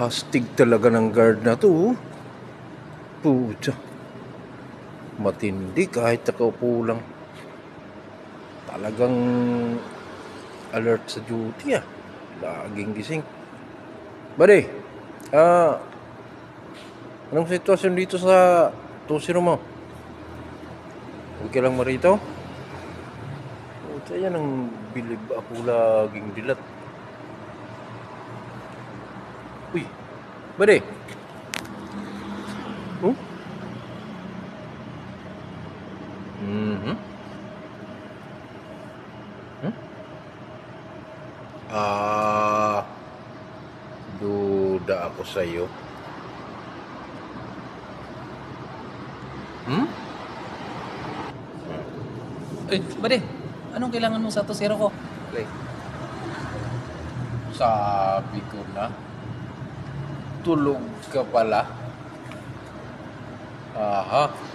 Astig talaga ng guard na to. Pucha. Matindi kahit nakaupo lang. Talagang alert sa duty ah. Laging gising. Buddy, anong sitwasyon dito sa 2-0 mo? Okay lang mo rito? Pucha, yan ang bilib ako laging dilat. Uy, buddy. Hmm? Mm-hmm. Hmm? Duda ako sa'yo. Hmm? Buddy, anong kailangan mo sa 2-0 ko? Okay. Sabi ko na, tulog ka pala. Aha.